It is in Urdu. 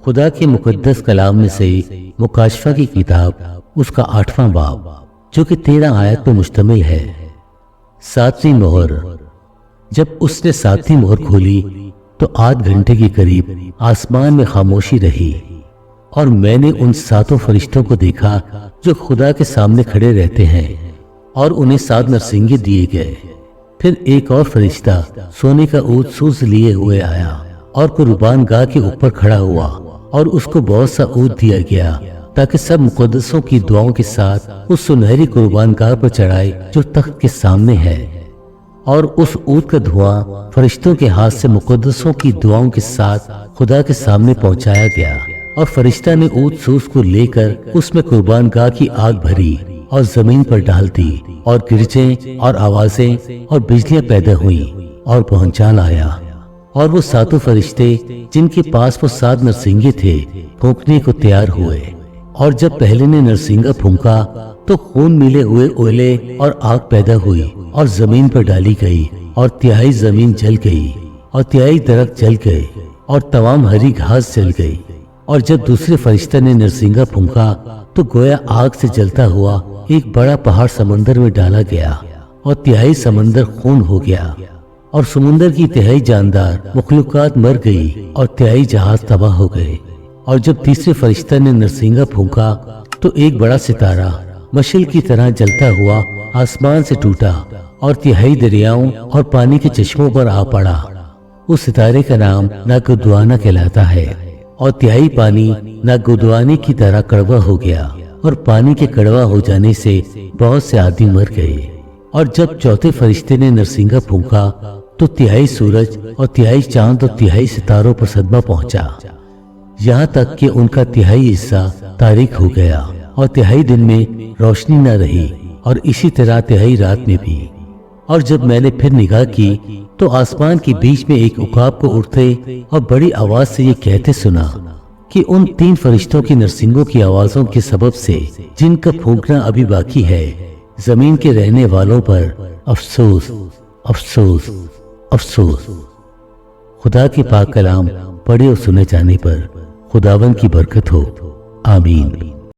خدا کے مقدس کلام میں سے مکاشفہ کی کتاب اس کا 8واں باب جو کہ 13 آیت پر مشتمل ہے۔ 7ویں مہر۔ جب اس نے 7ویں مہر کھولی تو آدھ گھنٹے کے قریب آسمان میں خاموشی رہی، اور میں نے ان 7 فرشتوں کو دیکھا جو خدا کے سامنے کھڑے رہتے ہیں، اور انہیں 7 نرسنگے دیے گئے۔ پھر ایک اور فرشتہ سونے کا اونٹ سوز لیے ہوئے آیا اور قربان گاہ کے اوپر کھڑا ہوا، اور اس کو بہت سا اونٹ دیا گیا تاکہ سب مقدسوں کی دعاؤں کے ساتھ اس سنہری قربان گاہ پر چڑھائے جو تخت کے سامنے ہے۔ اور اس اونٹ کا دھواں فرشتوں کے ہاتھ سے مقدسوں کی دعاؤں کے ساتھ خدا کے سامنے پہنچایا گیا، اور فرشتہ نے اونٹ سوز کو لے کر اس میں قربان گاہ کی آگ بھری اور زمین پر ڈال دی، اور گرجیں اور آوازیں اور بجلیاں پیدا ہوئیں اور پہنچا لایا۔ اور وہ 7 فرشتے جن کے پاس وہ 7 نرسنگے تھے پھونکنے کو تیار ہوئے، اور جب پہلے نے نرسنگا پھونکا تو خون ملے ہوئے اولے اور آگ پیدا ہوئی اور زمین پر ڈالی گئی، اور 3 زمین جل گئی، اور 3 درخت جل گئے، اور تمام ہری گھاس جل گئی۔ اور جب دوسرے فرشتہ نے نرسنگا پھونکا تو گویا آگ سے جلتا ہوا ایک بڑا پہاڑ سمندر میں ڈالا گیا، اور 3 سمندر خون ہو گیا، اور سمندر کی 3 جاندار مخلوقات مر گئی، اور 3 جہاز تباہ ہو گئے۔ اور جب تیسرے فرشتہ نے نرسنگا پھونکا تو ایک بڑا ستارہ مشعل کی طرح جلتا ہوا آسمان سے ٹوٹا اور 3 دریاؤں اور پانی کے چشموں پر آ پڑا۔ اس ستارے کا نام ناگودوانا کہلاتا ہے، اور 3 پانی ناگودوانے کی طرح کڑوا ہو گیا، اور پانی کے کڑوا ہو جانے سے بہت سے آدمی مر گئے۔ اور جب چوتھے فرشتے نے نرسنگا پھونکا تو 3 سورج اور 3 چاند اور 3 ستاروں پر صدمہ پہنچا، یہاں تک کہ ان کا 3 حصہ تاریک ہو گیا، اور 3 دن میں روشنی نہ رہی، اور اسی طرح 3 رات میں بھی۔ اور جب میں نے پھر نگاہ کی تو آسمان کے بیچ میں ایک عقاب کو اڑتے اور بڑی آواز سے یہ کہتے سنا کہ ان 3 فرشتوں کی نرسنگوں کی آوازوں کے سبب سے جن کا پھونکنا ابھی باقی ہے، زمین کے رہنے والوں پر افسوس، افسوس، افسوس۔ خدا کے پاک کلام پڑھے اور سنے جانے پر خداوند کی برکت ہو، آمین۔